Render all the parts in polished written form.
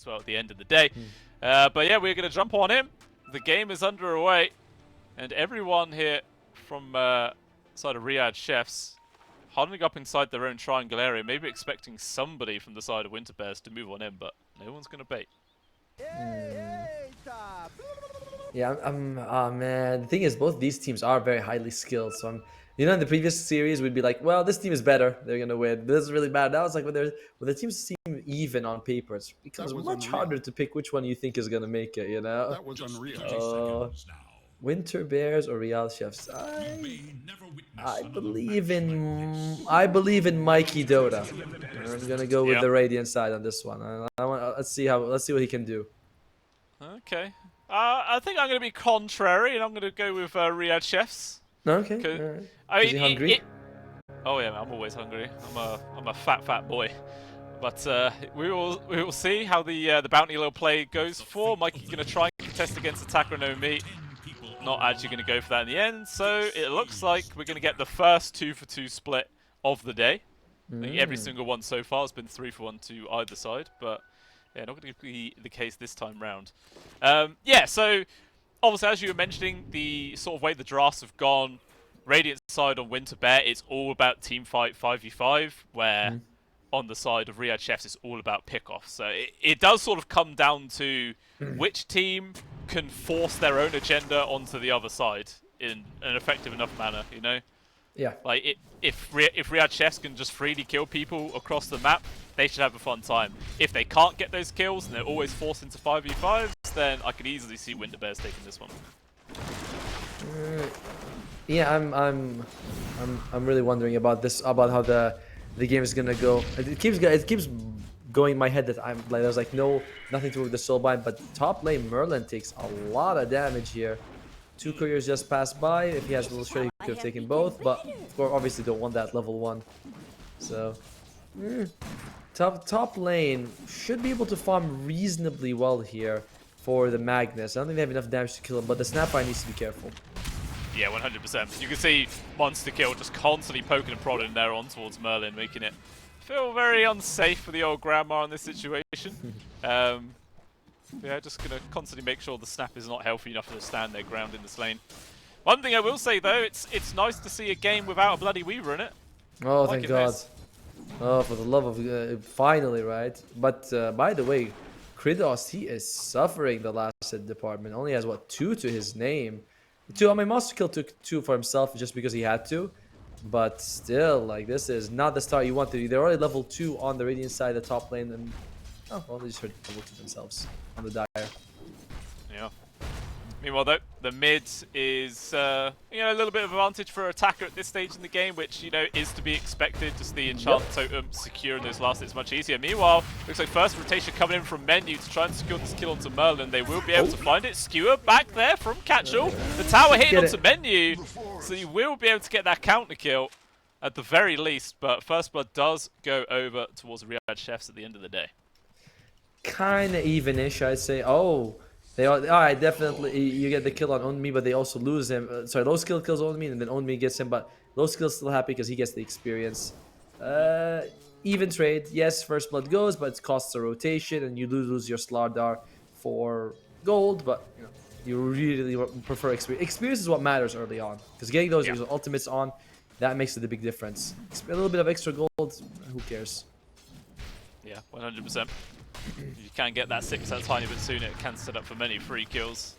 as well at the end of the day. But yeah, we're going to jump on him. The game is underway, and everyone here from side of Riyadh Chefs huddling up inside their own triangle area, maybe expecting somebody from the side of Winter Bears to move on in, but no one's going to bait. Yeah, oh man, the thing is, both these teams are very highly skilled. So you know, in the previous series, we'd be like, well, this team is better, they're gonna win. But this is really bad. Now it's like when the teams seem even on paper, it becomes much harder to pick which one you think is gonna make it. You know, That was unreal. Winter Bears or Riyadh Chefs. I believe in Mikey Dota. I'm gonna go with the Radiant side on this one. Let's see what he can do. Okay. I think I'm going to be contrary, and I'm going to go with Riyadh Chefs. Okay. Is he hungry? Oh yeah, I'm always hungry. I'm a fat boy. But we will see how the bounty low play goes for. Mikey going to try and contest against attacker no meat. Not actually going to go for that in the end. So it looks like we're going to get the first 2-for-2 split of the day. I think every single one so far has been 3-for-1 to either side, but yeah, not going to be the case this time round. Yeah, so obviously, as you were mentioning, the sort of way the drafts have gone, Radiant side on Winter Bear, it's all about team fight 5v5, where on the side of Riyadh Chefs, it's all about pick-off. So it does sort of come down to which team can force their own agenda onto the other side in an effective enough manner, you know? Yeah. Like, if Riyadh Chefs can just freely kill people across the map, they should have a fun time. If they can't get those kills and they're always forced into 5v5s, then I could easily see Winter Bears taking this one. Yeah, I'm really wondering about this, about how the game is gonna go. It keeps going in my head that I'm like, there's like nothing to do with the soulbind, but top lane Merlin takes a lot of damage here. 2 couriers just passed by. If he has a little straight, he could have taken both, but of course, obviously don't want that level 1. So top lane should be able to farm reasonably well here for the Magnus. I don't think they have enough damage to kill him, but the Snapfire needs to be careful. Yeah, 100%. You can see Monster Kill just constantly poking and prodding there on towards Merlin, making it feel very unsafe for the old grandma in this situation. Yeah, just going to constantly make sure the Snap is not healthy enough to stand their ground in this lane. One thing I will say, though, it's nice to see a game without a bloody Weaver in it. Oh, thank God. Oh, for the love of... finally, right? But, by the way, Kridos, he is suffering the last hit department. Only has, what, 2 to his name. 2, I mean, Monster Kill took 2 for himself just because he had to. But still, like, this is not the start you want to do. They're already level 2 on the Radiant side of the top lane, and... oh, well, they just heard level 2 themselves on the Dire. Yeah. Meanwhile, though, the mid is, you know, a little bit of advantage for attacker at this stage in the game, which, you know, is to be expected. Just the enchant totem securing those last hits much easier. Meanwhile, looks like first rotation coming in from Menu to try and secure this kill onto Merlin. They will be able to find it. Skewer back there from Catchall. The tower hitting onto Menu, so you will be able to get that counter kill at the very least. But First Blood does go over towards Riyadh Chefs at the end of the day. Kind of even-ish, I'd say. Oh, they are. Alright, definitely. You get the kill on Onmi, but they also lose him. Sorry, low skill kills Onmi, and then Onmi gets him, but low skill's still happy because he gets the experience. Even trade. Yes, First Blood goes, but it costs a rotation, and you lose your Slardar for gold, but you know, you really prefer experience. Experience is what matters early on, because getting those ultimates on, that makes it a big difference. A little bit of extra gold, who cares? Yeah, 100%. You can get that 6 that tiny bit sooner. It can set up for many free kills.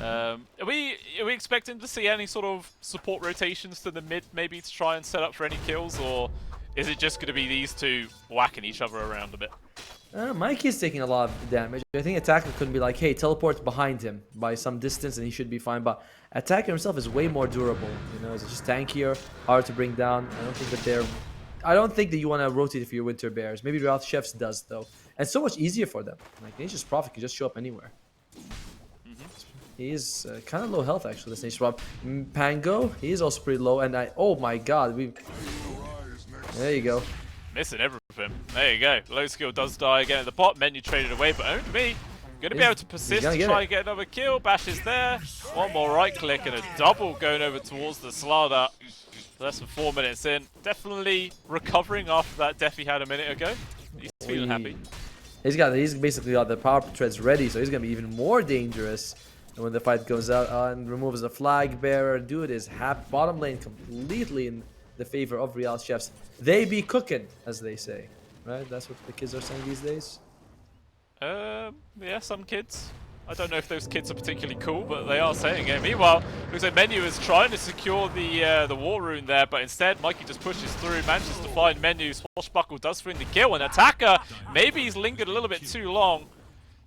Are we expecting to see any sort of support rotations to the mid, maybe to try and set up for any kills, or is it just going to be these two whacking each other around a bit? Mikey is taking a lot of damage. I think attacker could be like, hey, teleport behind him by some distance and he should be fine. But attacker himself is way more durable. You know, it's just tankier, hard to bring down. I don't think that you want to rotate for your Winter Bears. Maybe Riyadh Chefs does though. And so much easier for them. Like Nature's Prophet can just show up anywhere. He is kind of low health actually, this Nature's Prophet. Pango, he is also pretty low. And oh my God, there you go. Missing everything. There you go. Low skill does die again at the bot. Menu traded away, but owned me. Going to be able to persist to try and get another kill. Bash is there. One more right click and a double going over towards the Slardar. Less than 4 minutes in. Definitely recovering after that death he had a minute ago. He's feeling happy. He's basically got the power treads ready, so he's gonna be even more dangerous. And when the fight goes out and removes the flag bearer, dude is bottom lane completely in the favor of Real Chefs. They be cooking, as they say, right? That's what the kids are saying these days. Yeah, some kids. I don't know if those kids are particularly cool, but they are saying it. Meanwhile, looks like Menu is trying to secure the war rune there, but instead Mikey just pushes through, manages to find Menu. Swashbuckle does find the kill, and Attacker, maybe he's lingered a little bit too long.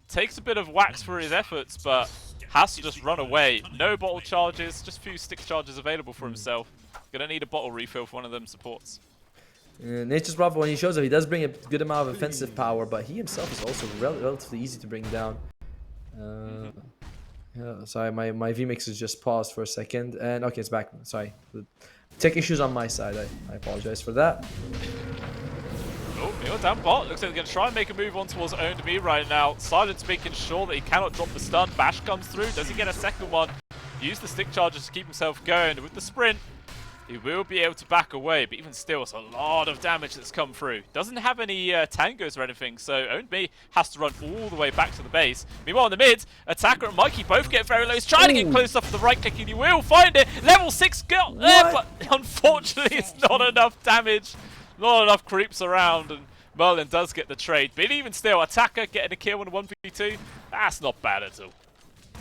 Takes a bit of wax for his efforts, but has to just run away. No bottle charges, just a few stick charges available for himself. Gonna need a bottle refill for one of them supports. Nature's Prophet, when he shows up, he does bring a good amount of offensive power, but he himself is also relatively easy to bring down. Yeah, sorry, my vmix is just paused for a second, and okay, it's back. Sorry, tech issues on my side. I apologize for that. Oh, Mio down bot. Looks like they're going to try and make a move on towards Owned Me right now. Silence making sure that he cannot drop the stun. Bash comes through. Does he get a second one? Use the stick charges to keep himself going. With the sprint, he will be able to back away, but even still, it's a lot of damage that's come through. Doesn't have any tangos or anything, so Owned Me has to run all the way back to the base. Meanwhile, in the mid, Attacker and Mikey both get very low. He's trying to get close off the right click, and he will find it. Level 6 girl there, but unfortunately, it's not enough damage. Not enough creeps around, and Merlin does get the trade. But even still, Attacker getting a kill on a 1v2, that's not bad at all.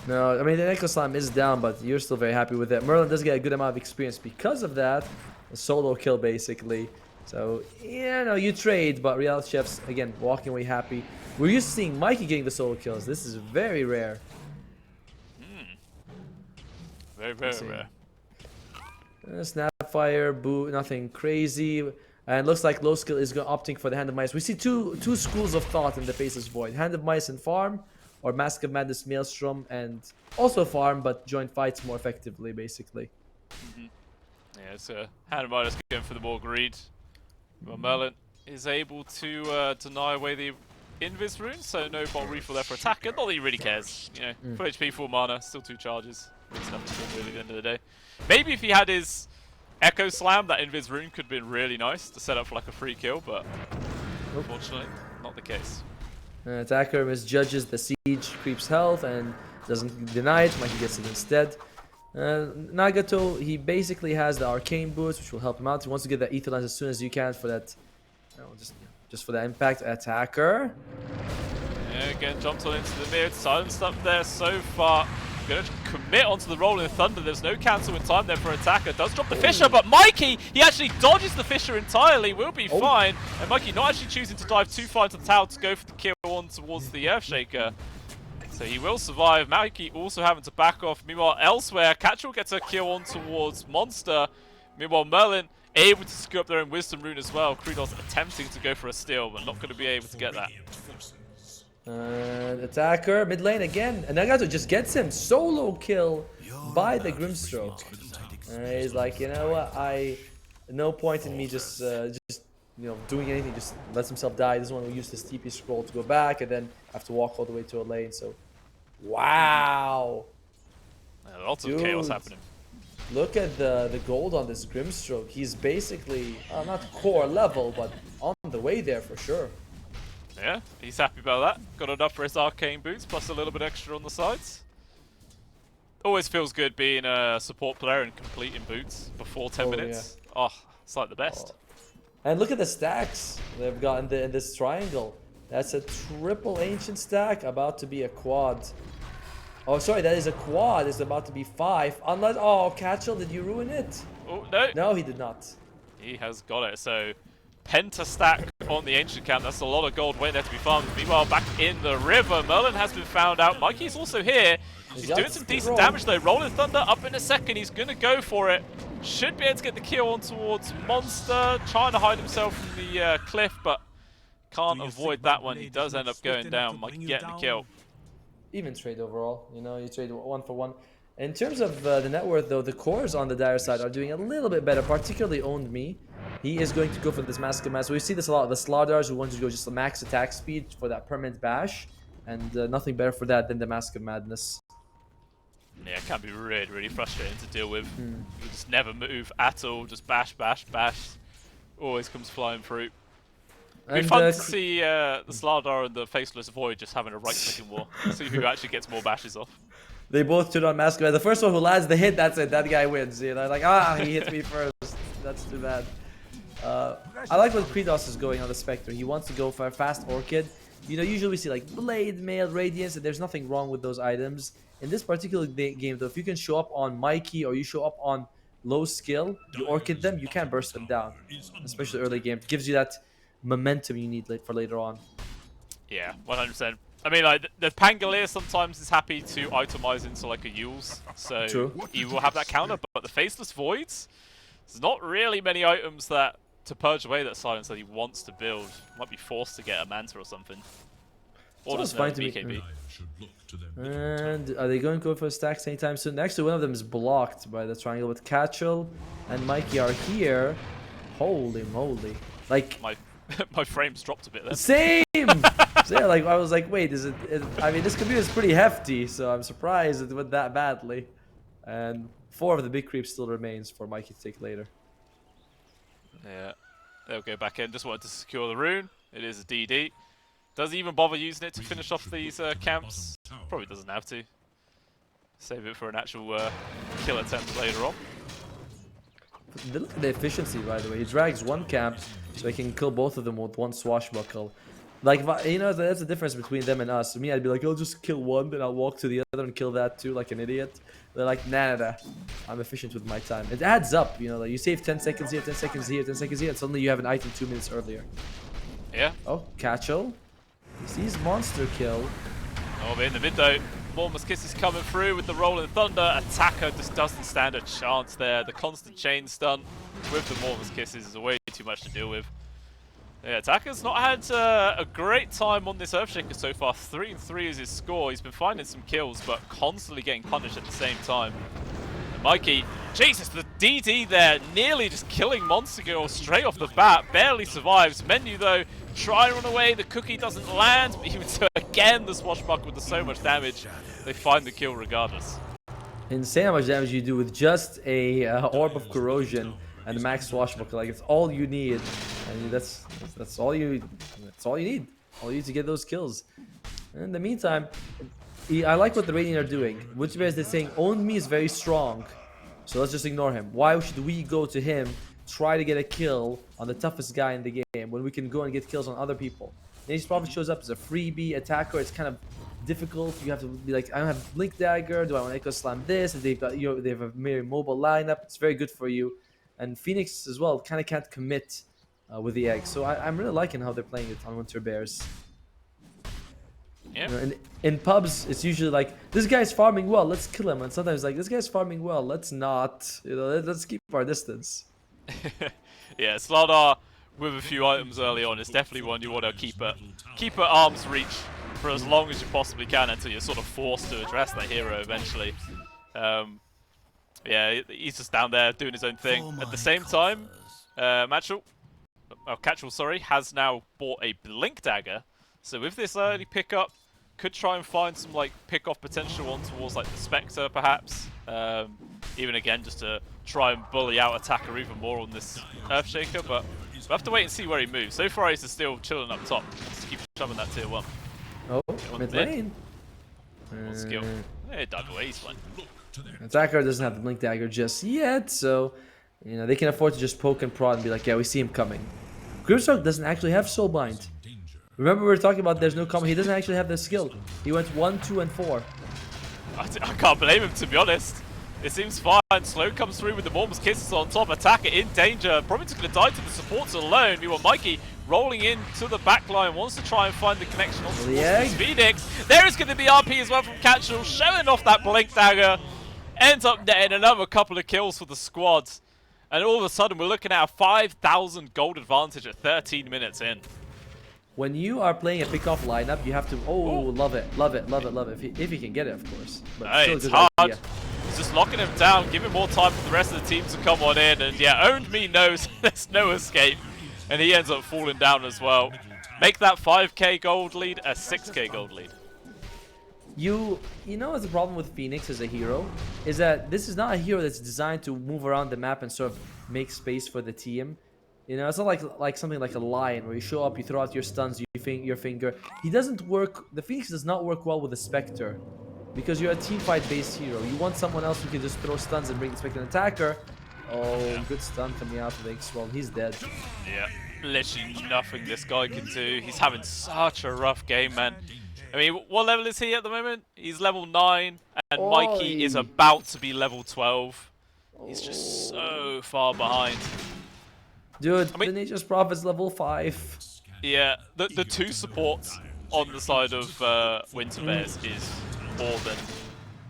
No, I mean, the Echo Slam is down, but you're still very happy with it. Merlin does get a good amount of experience because of that. A solo kill, basically. So, yeah, no, you trade, but Real Chefs, again, walking away happy. We're used to seeing Mikey getting the solo kills. This is very rare. Very, very rare. Snapfire, boo, nothing crazy. And looks like Low Skill is opting for the Hand of Mice. We see two schools of thought in the Faceless Void. Hand of Mice and farm, or Mask of Madness Maelstrom and also farm, but join fights more effectively, basically. Yeah, it's Hand of Mice going for the more greed. Well, Merlin is able to deny away the Invis rune, so no bot refill there for Attacker. Not that he really cares. You know, full HP, full mana, still 2 charges. It's nothing to do really at the end of the day. Maybe if he had his Echo Slam, that Invis rune could have been really nice to set up for like a free kill, but unfortunately, not the case. Attacker misjudges the siege creep's health and doesn't deny it. Mikey gets it instead. Nagato, he basically has the arcane boots, which will help him out. He wants to get that ether lance as soon as you can for that, just for that impact. Attacker. Yeah, again, jumps on into the mid, silenced up there so far. Gonna commit onto the Rolling Thunder. There's no cancel in time there for Attacker. Does drop the Fissure, but Mikey, he actually dodges the Fissure entirely. Will be fine. And Mikey not actually choosing to dive too far into the tower to go for the kill on towards the Earthshaker. So he will survive. Mikey also having to back off. Meanwhile, elsewhere, Catchall gets a kill on towards Monster. Meanwhile, Merlin able to secure up their own Wisdom Rune as well. Kredos attempting to go for a steal, but not going to be able to get that. Attacker, mid lane again. And Nagato just gets him. Solo kill by the Grimstroke. He's like, you know what? No point in me just doing anything. Just lets himself die. He doesn't want to use this TP scroll to go back and then have to walk all the way to a lane. So, wow. Yeah, lots of chaos happening. Look at the gold on this Grimstroke. He's basically not core level, but on the way there for sure. Yeah, he's happy about that. Got enough for his arcane boots, plus a little bit extra on the sides. Always feels good being a support player and completing boots before 10 minutes. Yeah. Oh, it's like the best. And look at the stacks they've got in this triangle. That's a triple ancient stack, about to be a quad. Oh, sorry, that is a quad. It's about to be 5. Unless, Catchall, did you ruin it? Oh, no. No, he did not. He has got it. So, Penta stack on the ancient camp. That's a lot of gold waiting there to be farmed. Meanwhile, back in the river, Merlin has been found out. Mikey's also here. He's doing some decent damage though. Rolling Thunder up in a second. He's going to go for it. Should be able to get the kill on towards Monster. Trying to hide himself from the cliff, but can't avoid that one. He does end up going down. Mikey getting the kill. Even trade overall. You know, you trade 1 for 1. In terms of the net worth though, the cores on the dire side are doing a little bit better, particularly Owned Me. He is going to go for this Mask of Madness. We see this a lot. The Slaughters who want to go just the max attack speed for that permanent bash. And nothing better for that than the Mask of Madness. Yeah, it can be really, really frustrating to deal with. You just never move at all. Just bash, bash, bash. Always comes flying through. It'd be And, fun to see the Slardar and the Faceless Void just having a right-clicking war. See who actually gets more bashes off. they both turn on Masquerade. The first one who lands the hit, that's it. That guy wins. You know, like, he hit me first. That's too bad. I like what Kratos is going on the Spectre. He wants to go for a fast Orchid. You know, usually we see like Blade, Mail, Radiance, and there's nothing wrong with those items. In this particular game, though, if you can show up on Mikey or you show up on low skill, you Orchid them, you can't burst them down. Especially early game. It gives you that momentum you need for later on. Yeah, 100%. I mean, like, the Pangolier sometimes is happy to itemize into, like, a Yules, so True. he will have that counter, but the Faceless Voids, there's not really many items that, to purge away that silence that he wants to build. Might be forced to get a Manta or something. Or just fine no to me. BKB. And are they going to go for stacks anytime soon? Actually, one of them is blocked by the triangle, but Catchel and Mikey are here. Holy moly. Like, My frames dropped a bit there. same! So, yeah, like, I was like, wait, I mean, this computer is pretty hefty, so I'm surprised it went that badly. And 4 of the big creeps still remains for Mikey to take later. Yeah, they'll go back in. Just wanted to secure the rune. It is a DD. Does he even bother using it to finish off these camps? Probably doesn't have to. Save it for an actual kill attempt later on. Look at the efficiency, by the way. He drags one camp, so he can kill both of them with one swashbuckle. Like, you know, that's the difference between them and us. Me, I'd be like, I'll just kill one, then I'll walk to the other and kill that too, like an idiot. They're like, nah. I'm efficient with my time. It adds up, you know, like you save 10 seconds here, 10 seconds here, 10 seconds here, and suddenly you have an item 2 minutes earlier. Yeah. Oh, Catchel. He sees monster kill. Oh, but in the mid though, Mormon's Kiss is coming through with the Rolling Thunder. Attacker just doesn't stand a chance there. The constant chain stun with the Mormon's Kisses is way too much to deal with. Yeah, Attacker's not had a great time on this Earthshaker so far. 3-3 is his score. He's been finding some kills, but constantly getting punished at the same time. And Mikey, Jesus, the DD there, nearly just killing Monster Girl straight off the bat. Barely survives. Menu, though, try and run away. The cookie doesn't land, but even so, again, the Swashbuckler does so much damage. They find the kill regardless. Insane how much damage you do with just a Orb of Corrosion and a max swashbuckle. Like, it's all you need, and that's all you need. All you need to get those kills. And in the meantime, I like what the Radiant are doing. Which bears they're saying, Own Me is very strong, so let's just ignore him. Why should we go to him, try to get a kill on the toughest guy in the game when we can go and get kills on other people? Nate's Prophet shows up as a freebie attacker. It's kind of difficult. You have to be like, I don't have Blink Dagger. Do I want to Echo Slam this? And they've got, they have a very mobile lineup. It's very good for you. And Phoenix as well kind of can't commit with the egg. So I'm really liking how they're playing it on Winter Bears. Yeah. You know, in pubs, it's usually like, this guy's farming well, let's kill him. And sometimes like, this guy's farming well, let's not. You know, let's keep our distance. Yeah, Slardar with a few items early on is definitely one you want to keep at arm's reach for as long as you possibly can until you're sort of forced to address that hero eventually. Yeah, he's just down there doing his own thing. At the same time, Catchel, sorry, has now bought a Blink Dagger. So with this early pickup, could try and find some like pick-off potential on towards like the Spectre perhaps. Even again, just to try and bully out Attacker even more on this Earthshaker, but we'll have to wait and see where he moves. So far he's still chilling up top. Just keep shoving that tier 1. Oh, mid lane. What skill? Yeah, it died away, he's fine. Attacker doesn't have the Blink Dagger just yet, so you know they can afford to just poke and prod and be like, yeah, we see him coming. Grimstroke doesn't actually have Soulbind. Remember we were talking about there's no combo. He doesn't actually have the skill. He went 1, 2, and 4. I can't blame him, to be honest. It seems fine. Slow comes through with the Mormon's Kisses on top. Attacker in danger. Probably just going to die to the supports alone. Meanwhile, Mikey rolling into the back line. Wants to try and find the connection on Phoenix. There is going to be RP as well from Catchel. Showing off that Blink Dagger. Ends up netting another couple of kills for the squad. And all of a sudden, we're looking at a 5,000 gold advantage at 13 minutes in. When you are playing a pick-off lineup, you have to... Oh, love it. If you can get it, of course. But it's hard. Idea. He's just locking him down, giving more time for the rest of the team to come on in. And yeah, Owned Me knows there's no escape. And he ends up falling down as well. Make that 5k gold lead a 6k gold lead. You know what's the problem with Phoenix as a hero? Is that this is not a hero that's designed to move around the map and sort of make space for the team. You know, it's not like something like a lion where you show up, you throw out your stuns, your finger. He doesn't work. The Phoenix does not work well with the Spectre, because you're a team fight based hero. You want someone else who can just throw stuns and bring the Spectre an attacker. Oh, good stun coming out of the X-Well. He's dead. Yeah, literally nothing this guy can do. He's having such a rough game, man. I mean, what level is he at the moment? He's level 9, and Mikey is about to be level 12. He's just so far behind. Dude, I mean, the Nature's Prophet's level 5. Yeah, the two supports on the side of Winter Bears is more than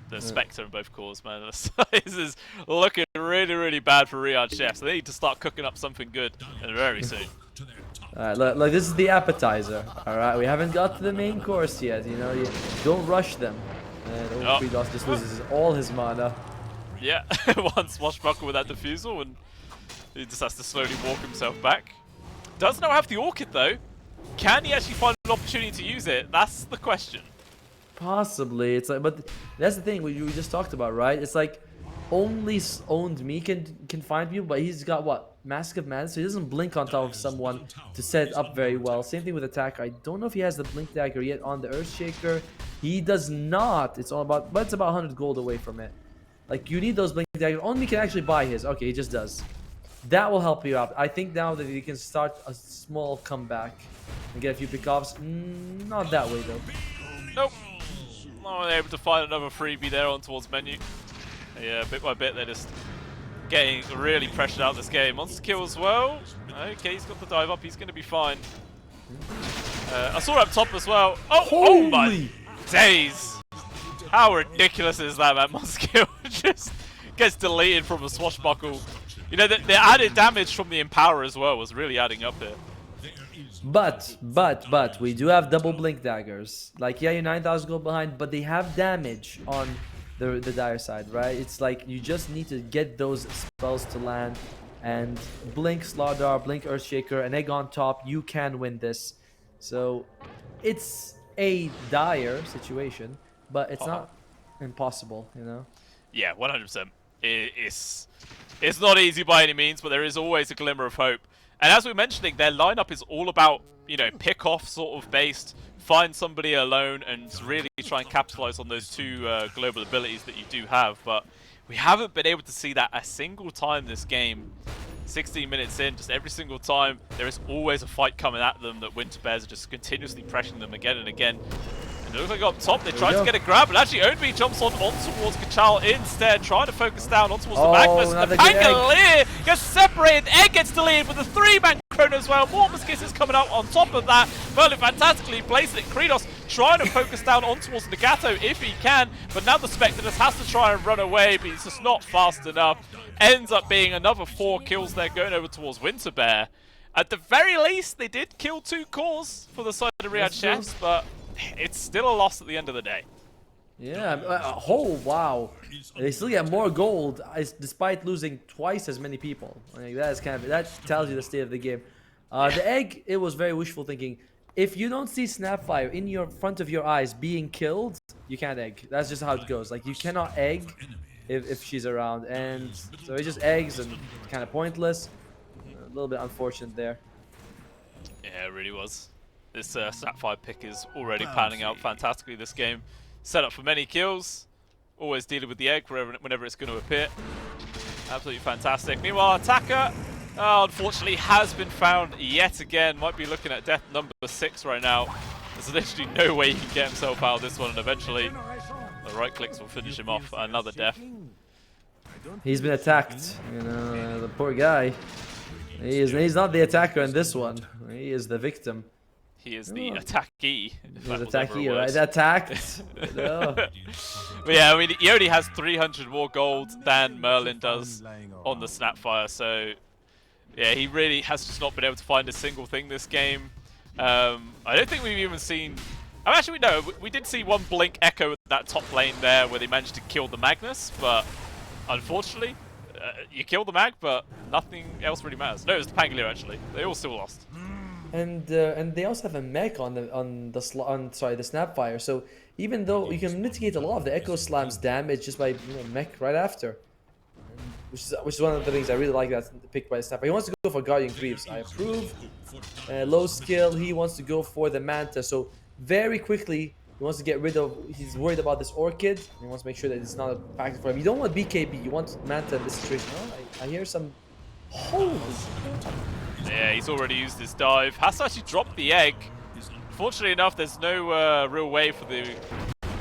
the Spectre in both cores, man. This is looking really, really bad for Riyadh chefs. They need to start cooking up something good and very soon. Alright, look, this is the appetizer. Alright, we haven't got to the main course yet. You know, you don't rush them. And Freedos just loses all his mana. Yeah, one swashbuckle with that defusal, and he just has to slowly walk himself back. Does not have the Orchid though. Can he actually find an opportunity to use it? That's the question. Possibly. It's like, but that's the thing we just talked about, right? It's like only owned me can find people, but he's got what? Mask of Madness, so he doesn't blink on top of someone to set it up very well. Same thing with Attacker. I don't know if he has the Blink Dagger yet on the Earthshaker. He does not. It's all about, but it's about 100 gold away from it. Like, you need those Blink Dagger. Only can actually buy his. Okay, he just does. That will help you out. I think now that you can start a small comeback and get a few pickoffs. Not that way though. Nope. Not able to find another freebie there on towards menu. Yeah, bit by bit they're just getting really pressured out this game. Monster kill as well. Okay, he's got the dive up. He's going to be fine. I saw it up top as well. Oh my days! How ridiculous is that, man? Monster kill just gets deleted from a swashbuckle. You know, the added damage from the Empower as well was really adding up here. But, we do have double Blink Daggers. Like, yeah, you're 9,000 gold behind, but they have damage on the dire side, right? It's like, you just need to get those spells to land. And Blink Slardar, Blink Earthshaker, an egg on top, you can win this. So, it's a dire situation, but it's not impossible, you know? Yeah, 100%. It's not easy by any means, but there is always a glimmer of hope. And as we were mentioning, their lineup is all about, you know, pick-off sort of based, find somebody alone and really try and capitalize on those two global abilities that you do have. But we haven't been able to see that a single time this game. 16 minutes in, just every single time, there is always a fight coming at them that Winter Bears are just continuously pressuring them again and again. And it looks like up top, they tried to get a grab, but actually Onby jumps on towards Kachal instead, trying to focus down on towards the Magnus. The Pangolier gets separated, Egg gets deleted with a 3-man Chrono as well. Mortimer's Kiss is coming out on top of that. Merlin fantastically placed it. Kredos trying to focus down on towards Nagato if he can, but now the Spectre just has to try and run away, but he's just not fast enough. Ends up being another 4 kills there going over towards Winter Bear. At the very least, they did kill 2 cores for the side of Riyadh Chefs, but it's still a loss at the end of the day. Yeah, oh wow. They still get more gold despite losing twice as many people. Like, that tells you the state of the game. The egg, it was very wishful thinking. If you don't see Snapfire in your front of your eyes being killed, you can't egg. That's just how it goes. Like, you cannot egg if she's around, and so it just eggs and kind of pointless. A little bit unfortunate there. Yeah, it really was. This Snapfire pick is already panning out fantastically this game. Set up for many kills. Always dealing with the egg whenever it's going to appear. Absolutely fantastic. Meanwhile, Attacker, unfortunately, has been found yet again. Might be looking at death number 6 right now. There's literally no way he can get himself out of this one, and eventually the right clicks will finish him off. Another death. He's been attacked. You know, the poor guy. He's not the attacker in this one. He is the victim. He is the attackee. He's attackee, right? Attacked. No. But yeah, I mean, he only has 300 more gold than Merlin does on the Snapfire, so yeah, he really has just not been able to find a single thing this game. I don't think we've even seen... actually, no, we did see one Blink Echo at that top lane there where they managed to kill the Magnus, but unfortunately, you kill the Mag, but nothing else really matters. No, it was the Pangolier actually. They all still lost. And they also have a mech on the Snapfire. So even though you can mitigate a lot of the Echo Slam's damage just by mech right after. which is one of the things I really like that's picked by the Snapper. He wants to go for Guardian Greaves. I approve. Low skill. He wants to go for the Manta. So very quickly, he wants to get rid of. He's worried about this Orchid. He wants to make sure that it's not a factor for him. You don't want BKB. You want Manta in this situation. Oh, I hear some. Holy. Yeah, he's already used his dive. Has to actually dropped the egg. Fortunately enough, there's no real way for the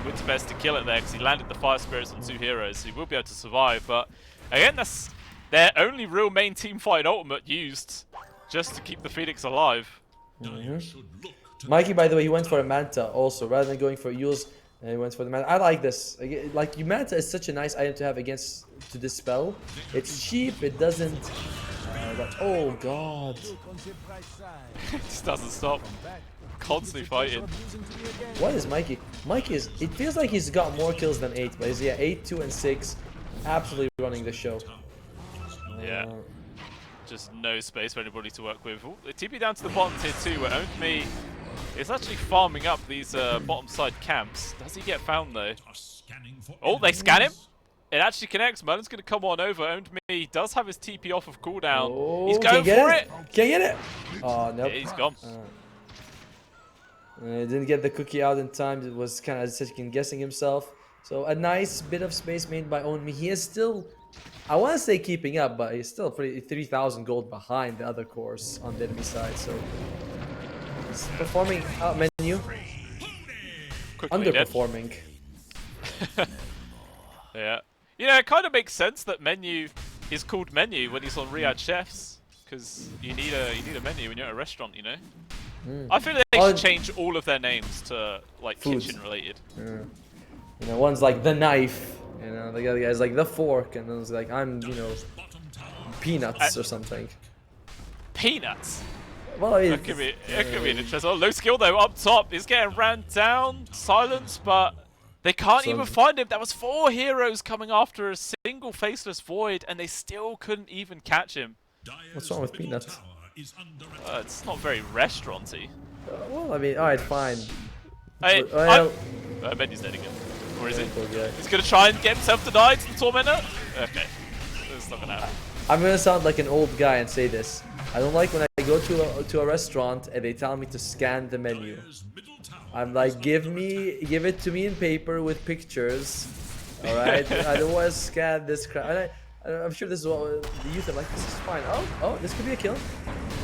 Winterbest to kill it there because he landed the Fire Spirits on 2 heroes, so he will be able to survive. But again, that's their only real main team fight ultimate used just to keep the Phoenix alive. Mikey, by the way, he went for a Manta also rather than going for Yules. He went for the Manta. I like this. Like, Manta is such a nice item to have against to dispel. It's cheap. It doesn't. Oh god! It just doesn't stop. Constantly fighting. What is Mikey? Mikey is. It feels like he's got more kills than 8, but he's 8, 2, and 6. Absolutely running the show. Yeah. Just no space for anybody to work with. Ooh, they TP down to the bottom tier 2 where OwnedMe is actually farming up these bottom side camps. Does he get found though? Oh, they scan him. It actually connects. Merlin's going to come on over. OwnedMe does have his TP off of cooldown. Oh, he's going for it. Can't get it. Oh, nope. Yeah, he's gone. Didn't get the cookie out in time. It was kind of second guessing himself. So a nice bit of space made by OwnedMe. He is still, I want to say keeping up, but he's still pretty 3,000 gold behind the other cores on the enemy side. So he's performing out menu. Quickly Underperforming. Yeah. You know, it kind of makes sense that menu is called menu when he's on Riyadh Chefs, because you need a menu when you're at a restaurant, you know. I feel like they should change all of their names to like kitchen related. Yeah. You know, one's like the knife, you know, the other guy's like the fork, and then it's like I'm, you know, peanuts or something. Peanuts. Well, It could be an interesting. Oh, low skill though up top. He's getting ran down, silenced, but they can't even find him. That was 4 heroes coming after a single faceless void, and they still couldn't even catch him. What's wrong with peanuts? It's not very restauranty. Well, I mean, alright, fine. Hey, Menu's dead again. Where is he? Yeah. He's gonna try and get himself denied to the Tormentor? Okay. It's not gonna happen. I'm gonna sound like an old guy and say this. I don't like when I go to a restaurant and they tell me to scan the menu. I'm like, give it to me in paper with pictures. Alright? I don't want to scan this crap. I'm sure this is what the youth are like. This is fine. Oh, this could be a kill.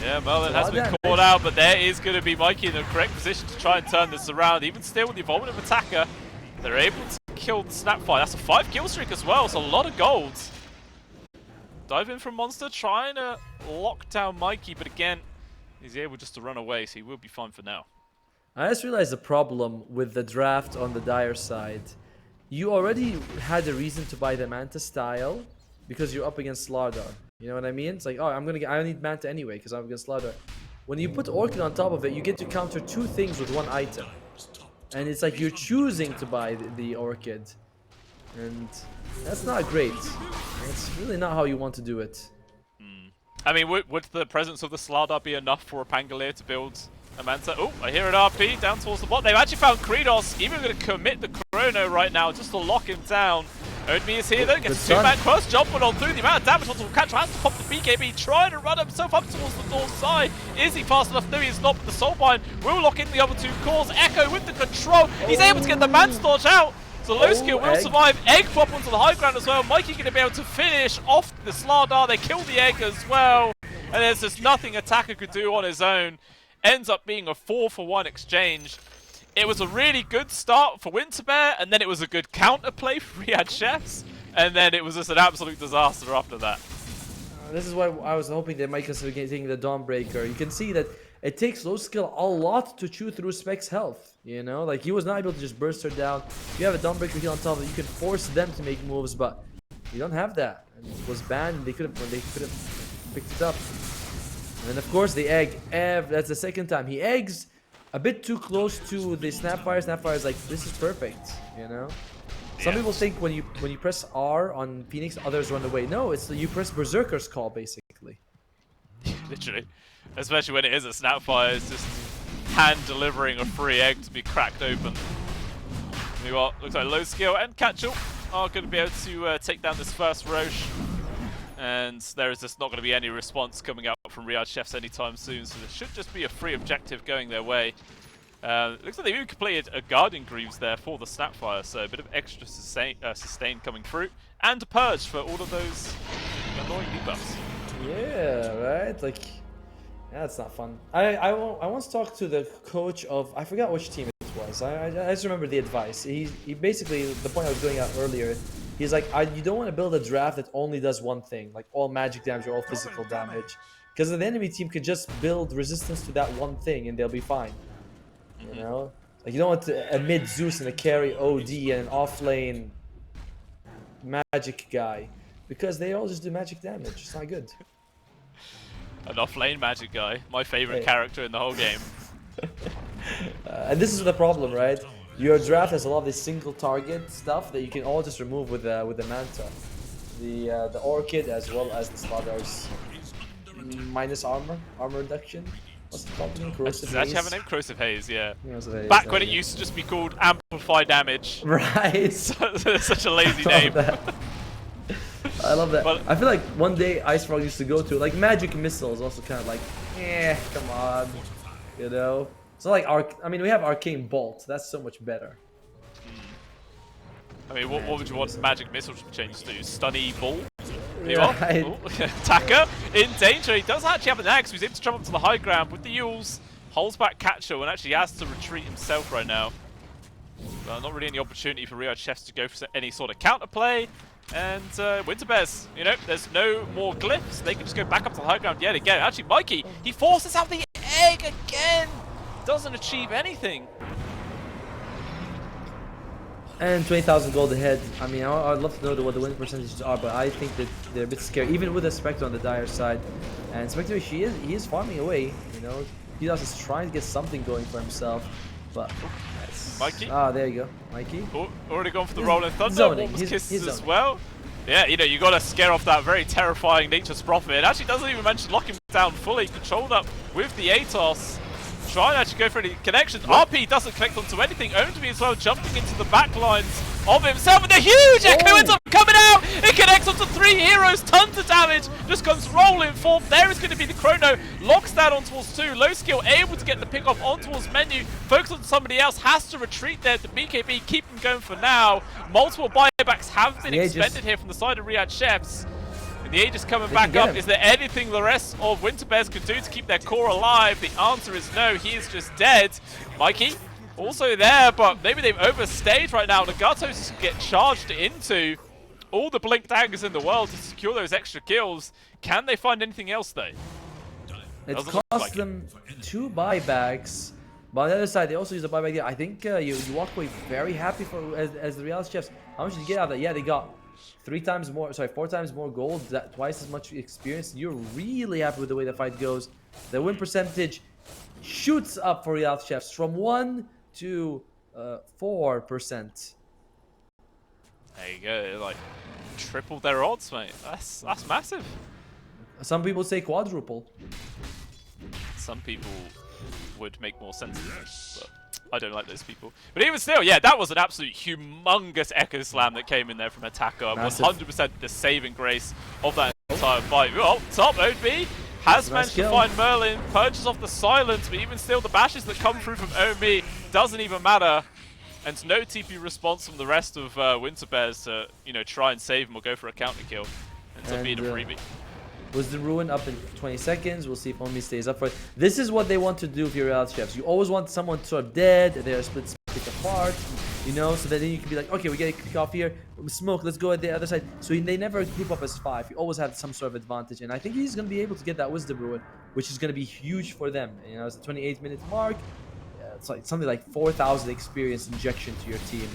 Yeah, Merlin has been called out, but there is going to be Mikey in the correct position to try and turn this around. Even still with the involvement of Attacker, they're able to kill the Snapfire. That's a 5 kill streak as well, so a lot of gold. Dive in from Monster, trying to lock down Mikey, but again, he's able just to run away, so he will be fine for now. I just realized the problem with the draft on the Dire side. You already had a reason to buy the Manta style because you're up against Slardar. You know what I mean? It's like, oh, I need Manta anyway because I'm against Slardar. When you put Orchid on top of it, you get to counter 2 things with 1 item. And it's like you're choosing to buy the Orchid. And that's not great. That's really not how you want to do it. I mean, would the presence of the Slardar be enough for a Pangolier to build a Manta? Oh, I hear an RP down towards the bot. They've actually found Kredos. Even going to commit the Chrono right now just to lock him down. OwnedMe is here though, gets a 2-man cross, jumping on through. The amount of damage onto Catcher has to pop the BKB, trying to run himself up towards the north side. Is he fast enough? No, he is not, but the Soulbind will lock in the other 2 cores. Echo with the control. He's able to get the Manstorch out. So low skill will survive. Egg pop onto the high ground as well. Mikey going to be able to finish off the Slardar. They kill the egg as well. And there's just nothing Attacker could do on his own. Ends up being a 4-for-1 exchange. It was a really good start for Winterbear, and then it was a good counterplay for Riyadh Chefs, and then it was just an absolute disaster after that. This is why I was hoping they might consider getting the Dawnbreaker. You can see that it takes low skill a lot to chew through Spec's health. You know, like he was not able to just burst her down. You have a Dawnbreaker heal on top of it, you can force them to make moves, but you don't have that. And it was banned, and they could have picked it up. And of course the egg. That's the second time he eggs. A bit too close to the Snapfire. Snapfire is like, this is perfect, you know? Some people think when you press R on Phoenix, others run away. No, it's you press Berserker's Call, basically. Literally. Especially when it is a Snapfire, it's just hand-delivering a free egg to be cracked open. Meanwhile, looks like low skill and Catchel are going to be able to take down this first Roche. and there is just not going to be any response coming out from Riyadh Chefs anytime soon, so there should just be a free objective going their way. Looks like they even completed a Guardian Greaves there for the Snapfire, so a bit of extra sustain coming through, and a Purge for all of those annoying debuffs. Yeah, right? Like, yeah, it's not fun. I once talked to the coach of, I forgot which team it was. I just remember the advice. He basically, the point I was going out earlier, he's like, you don't want to build a draft that only does one thing, like all magic damage or all physical damage. Because the enemy team could just build resistance to that one thing and they'll be fine. You know? Like, you don't want a mid Zeus and a carry OD and an offlane magic guy. Because they all just do magic damage. It's not good. An off-lane magic guy, my favorite character in the whole game. And this is the problem, right? Your draft has a lot of this single target stuff that you can all just remove with the Manta. The Orchid as well as the Slaughter's minus armor reduction. What's it called? Corrosive Does it actually Haze? have a name? Corrosive Haze, yeah. Haze, Back when it used to just be called Amplify Damage. Right. Such a lazy name. I love that. But I feel like one day Ice Frog used to go to, like, Magic Missile is also kind of like, come on, you know. It's not like I mean, we have Arcane Bolt. That's so much better. I mean, what would you want Magic Missile to change to? Stunny Ball? Right. Taka in danger. He does actually have an axe. He's able to jump up to the high ground with the Yules. Holds back Catcher and actually has to retreat himself right now. Not really any opportunity for Riyadh Chefs to go for any sort of counterplay. And Winter Bears, you know, there's no more glyphs. They can just go back up to the high ground yet again. Actually, Mikey, he forces out the egg again. Doesn't achieve anything. And 20,000 gold ahead. I mean, I'd love to know what the win percentages are, but I think that they're a bit scary, even with the Spectre on the dire side. And Spectre, he is farming away. You know, he is trying to get something going for himself, but. Mikey? Ah, there you go, Mikey. Already gone for the Rolling Thunder. Zoning. Warm's Kisses He's as zoning. well. Yeah, you know, you got to scare off that very terrifying Nature's Prophet. It actually doesn't even manage to lock him down fully. Controlled up with the Atos. Trying to actually go for any connections. RP doesn't connect onto anything. Owned me as well, jumping into the back lines of himself. And the huge Echo ends up coming out. It connects onto 3 heroes. Tons of damage. Just comes rolling forth. There is going to be the Chrono. Locks that on towards 2. Low skill, able to get the pick off on towards menu. Focus on somebody else. Has to retreat there. The BKB keep him going for now. Multiple buybacks have been expended here from the side of Riyadh Chefs. The Aegis coming back up. Is there anything the rest of Winter Bears could do to keep their core alive? The answer is no. He is just dead. Mikey also there, but maybe they've overstayed right now. Nagatos just get charged into all the blink daggers in the world to secure those extra kills. Can they find anything else though? It cost them 2 buybacks. But on the other side, they also use a buyback there. I think you walk away very happy for as the Riyadh Chefs. How much did you get out of that? Yeah, they got 4 times more gold, twice as much experience. You're really happy with the way the fight goes. The win percentage shoots up for Riyadh Chefs from 1 to 4%. There you go, like triple their odds, mate. That's massive. Some people say quadruple. Some people would make more sense than this, but I don't like those people. But even still, yeah, that was an absolute humongous Echo Slam that came in there from Attacker. 100% the saving grace of that entire fight. Oh, top OB has managed to find Merlin, purges off the silence, but even still the bashes that come through from Omi doesn't even matter. And no TP response from the rest of Winter Bears to, you know, try and save him or go for a counter kill. Ends up being a freebie. Was the ruin up in 20 seconds? We'll see if Omi stays up for it. This is what they want to do with your Riyadh Chefs. You always want someone sort of dead, they're split apart, you know, so that then you can be like, okay, we get a kick off here, smoke, let's go at the other side. So they never group up as 5. You always have some sort of advantage, and I think he's going to be able to get that Wisdom Ruin, which is going to be huge for them. You know, it's the 28-minute mark. It's like something like 4,000 experience injection to your team.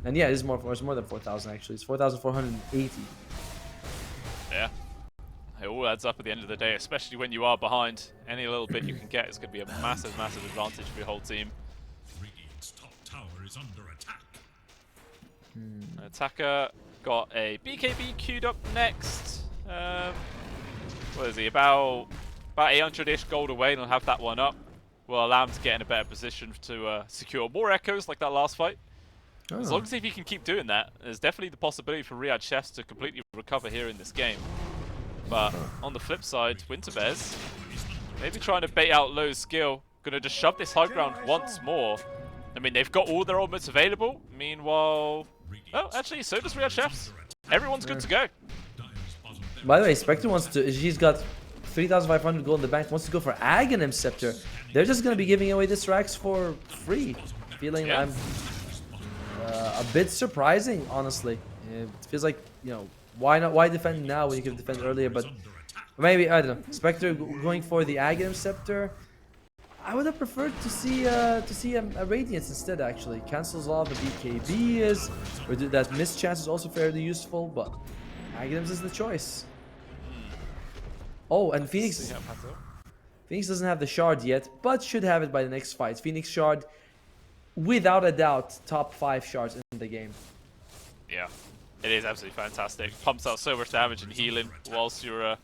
And yeah, it's more than 4,000 actually. It's 4,480. Yeah. It all adds up at the end of the day, especially when you are behind. Any little bit you can get is going to be a massive, massive advantage for your whole team. Radiant's top tower is under attack. Attacker got a BKB queued up next. What is he? About 800-ish gold away, and he'll have that one up. Will allow him to get in a better position to secure more echoes like that last fight. Oh. As long as if he can keep doing that, there's definitely the possibility for Riyadh Chefs to completely recover here in this game. But on the flip side, Winterbears maybe trying to bait out low skill. Gonna just shove this high ground once more. I mean, they've got all their ultimates available. Meanwhile, oh, actually, so does Riyadh Chefs. Everyone's good to go. By the way, Spectre wants to. She's got 3,500 gold in the bank. Wants to go for Aghanim Scepter. They're just gonna be giving away this racks for free. Feeling I'm a bit surprising, honestly. It feels like, you know, why not? Why defend now when you could defend earlier? But maybe, I don't know. Spectre going for the Aghanim Scepter. I would have preferred to see a Radiance instead. Actually, cancels all the BKB is, or that missed chance is also fairly useful. But Aghanims is the choice. Oh, and Phoenix doesn't have the shard yet, but should have it by the next fight. Phoenix shard, without a doubt, top 5 shards in the game. Yeah, it is absolutely fantastic. Pumps out so much damage and healing whilst you're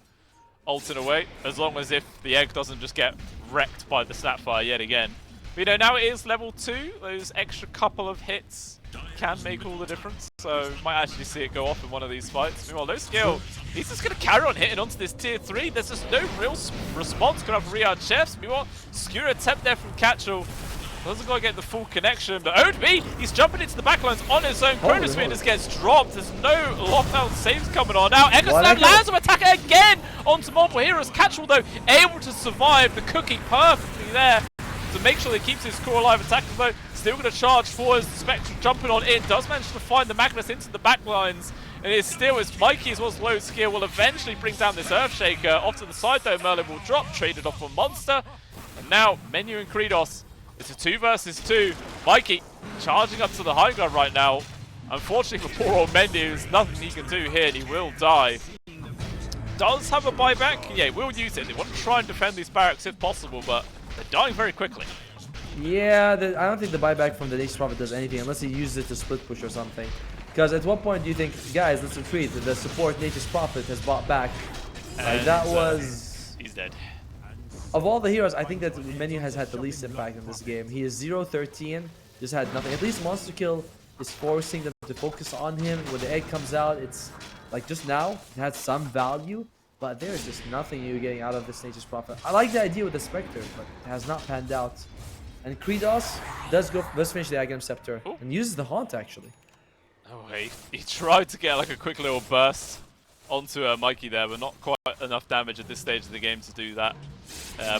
ulting away, as long as if the egg doesn't just get wrecked by the Snapfire yet again. But you know, now it is level 2, those extra couple of hits can make all the difference, so might actually see it go off in one of these fights. Meanwhile, low skill, he's just going to carry on hitting onto this tier 3. There's just no real response coming up from Riyadh Chefs. Meanwhile, skewer attempt there from Catchel. Doesn't quite get the full connection, but ODB, he's jumping into the backlines on his own. Chronosphere just gets dropped. There's no lockdown saves coming on. Now, Echo Slam lands an attacker again onto multiple heroes. Catchel, though, able to survive the cookie perfectly there to make sure that he keeps his core alive. Attacker, though, still going to charge for as Spectre jumping on in. Does manage to find the Magnus into the backlines. And it's still as Mikey as well as low skill will eventually bring down this Earthshaker. Off to the side, though, Merlin will drop, traded off for Monster. And now, Menu and Kredos. It's a 2 versus 2. Mikey charging up to the high ground right now. Unfortunately for poor old Mendy, there's nothing he can do here and he will die. Does have a buyback. Yeah, will use it. They want to try and defend these barracks if possible, but they're dying very quickly. Yeah, I don't think the buyback from the Nature's Prophet does anything unless he uses it to split push or something. Because at what point do you think, guys, let's retreat? The support Nature's Prophet has bought back. That was... He's dead. Of all the heroes, I think that Menu has had the least impact in this game. He is 0-13, just had nothing. At least Monster Kill is forcing them to focus on him. When the egg comes out, it's like just now, it had some value, but there's just nothing you're getting out of this Nature's Prophet. I like the idea with the Spectre, but it has not panned out. And Kredos does finish the Aghanim Scepter and uses the Haunt actually. Oh, he tried to get like a quick little burst onto Mikey there, but not quite enough damage at this stage of the game to do that.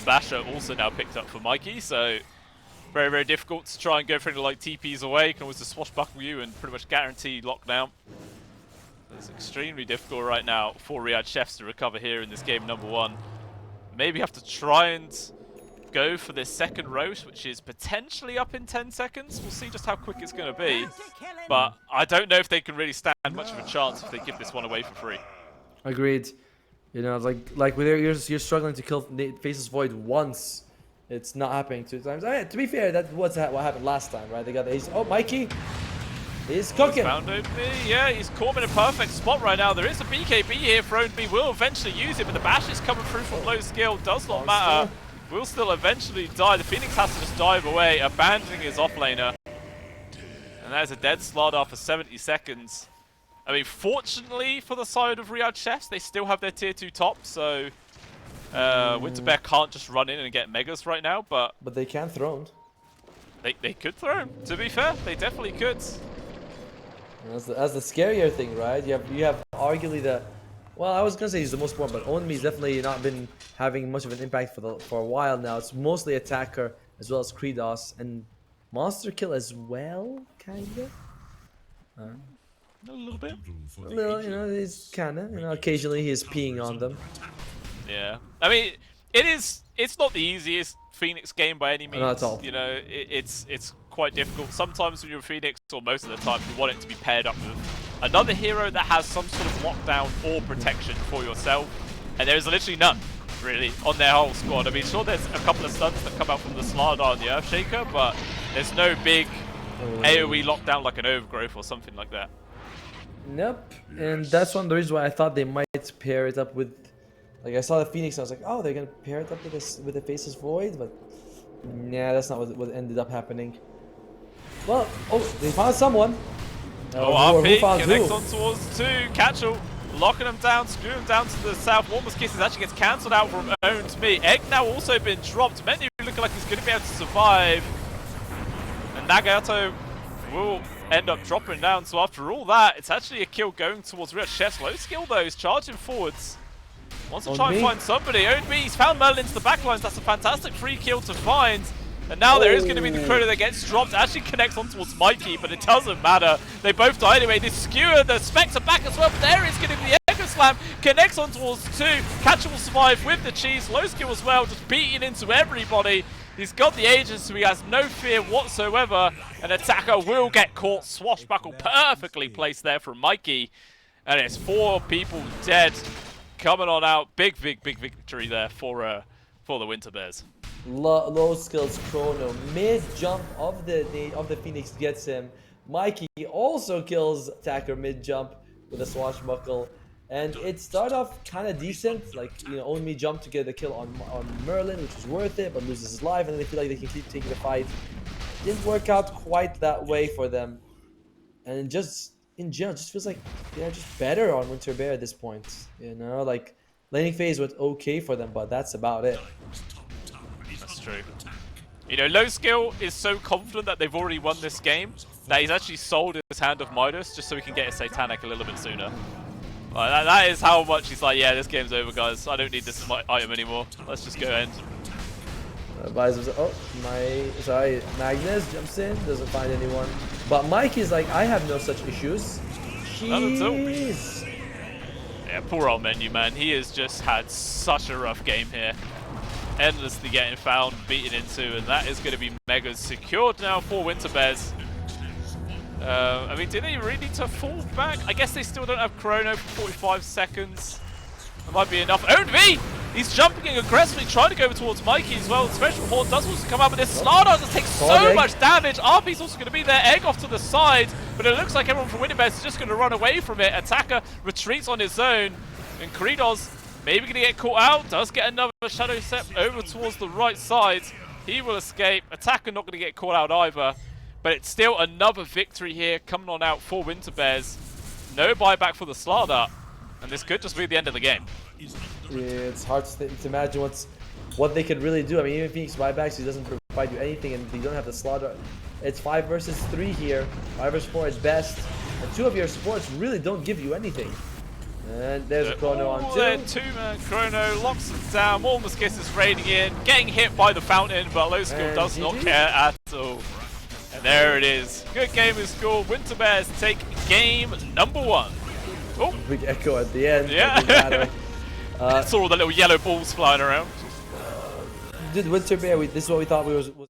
Basher also now picked up for Mikey, so very, very difficult to try and go for anything like TPs away. Can always just swashbuckle you and pretty much guarantee lockdown. It's extremely difficult right now for Riyadh Chefs to recover here in this game number 1. Maybe have to try and go for this second roast, which is potentially up in 10 seconds. We'll see just how quick it's going to be. But I don't know if they can really stand much of a chance if they give this one away for free. Agreed. You know, like with you're struggling to kill Faceless Void once. It's not happening 2 times. To be fair, that was what happened last time, right? They got the ace. Oh, Mikey! He's cooking! Found OB. Yeah, he's caught in a perfect spot right now. There is a BKB here for OB. Will eventually use it, but the bash is coming through from low skill. Does not matter. Will still eventually die. The Phoenix has to just dive away, abandoning his offlaner. And that is a dead slot after 70 seconds. I mean, fortunately for the side of Riyadh Chefs, they still have their tier 2 top, so Winterbear can't just run in and get megas right now, but they can throne. They could throw. To be fair, they definitely could. That's the scarier thing, right? You have arguably the, well, I was gonna say he's the most important, but Onmi's definitely not been having much of an impact for a while now. It's mostly attacker as well as Kredos and Monster Kill as well, kinda. A little bit. A little, you know, he's kinda, you know, occasionally he's peeing on them. Yeah, I mean, it's not the easiest Phoenix game by any means. Not at all. You know, it's quite difficult. Sometimes when you're a Phoenix, or most of the time, you want it to be paired up with another hero that has some sort of lockdown or protection for yourself, and there is literally none, really, on their whole squad. I mean, sure, there's a couple of stuns that come out from the Slardar and the Earthshaker, but there's no big AoE lockdown like an Overgrowth or something like that. Nope, and that's one of the reasons why I thought they might pair it up with, like I saw the Phoenix and I was like, oh, they're gonna pair it up with the Faceless Void, but nah, that's not what ended up happening. Well, oh, they found someone. RP found connects who? on towards 2. Catchel locking them down, screwing them down to the south. Warmest Kisses actually gets cancelled out from owned me. Egg now also been dropped. Menu looking like he's going to be able to survive. And Nagato will end up dropping down. So after all that, it's actually a kill going towards Riyadh. Chef's low skill though, is charging forwards. Wants to try and find somebody. Owned me, he's found Merlin into the backlines. That's a fantastic free kill to find. And now there is going to be the chrono that gets dropped. Actually connects on towards Mikey, but it doesn't matter. They both die anyway. This skewer, the specs are back as well, but there is going to be the Echo Slam. Connects on towards 2. Catcher will survive with the cheese. Low skill as well, just beating into everybody. He's got the agent, so he has no fear whatsoever. An attacker will get caught. Swashbuckle perfectly placed there from Mikey. And it's 4 people dead. Coming on out. Big victory there for the Winter Bears. Low skills chrono, mid jump of the Phoenix gets him. Mikey also kills attacker mid jump with a swashbuckle, and it started off kind of decent. Like, you know, Only jumped to get the kill on Merlin, which is worth it, but loses his life, and then they feel like they can keep taking the fight. Didn't work out quite that way for them, and just in general, just feels like they're just better on Winter Bear at this point. You know, like laning phase went okay for them, but that's about it. That's true. You know, Low Skill is so confident that they've already won this game that he's actually sold his Hand of Midas just so he can get his Satanic a little bit sooner. Like, that is how much he's like, yeah, this game's over, guys. I don't need this item anymore. Let's just go end. Magnus jumps in, doesn't find anyone. But Mike is like, I have no such issues. Jeez. Yeah, poor old Menu, man. He has just had such a rough game here. Endlessly getting found, beaten into, and that is going to be mega secured now for Winter Bears. I mean, do they really need to fall back? I guess they still don't have Chrono for 45 seconds. That might be enough. Owned me! He's jumping aggressively, trying to go over towards Mikey as well. Special Horn does also come out, but this Slardar just takes so much damage. RP's also going to be there. Egg off to the side, but it looks like everyone from Winter Bears is just going to run away from it. Attacker retreats on his own, and Kredos maybe going to get caught out. Does get another Shadow Step over towards the right side. He will escape. Attacker not going to get caught out either. But it's still another victory here coming on out for Winter Bears. No buyback for the Slardar. And this could just be the end of the game. Yeah, it's hard to imagine what they could really do. I mean, even Phoenix buybacks, he doesn't provide you anything, and you don't have the Slardar. It's 5 versus 3 here. 5 versus 4 at best. And 2 of your supports really don't give you anything. And there's a Chrono on 2. Then 2-man Chrono locks it down. Almost Kiss is raiding in, getting hit by the fountain, but Low Skill does not care at all. And there it is. Good game is scored. Winter Bears take game number 1. Oh, big echo at the end. Yeah. Saw all the little yellow balls flying around. Did Winter Bear? This is what we thought was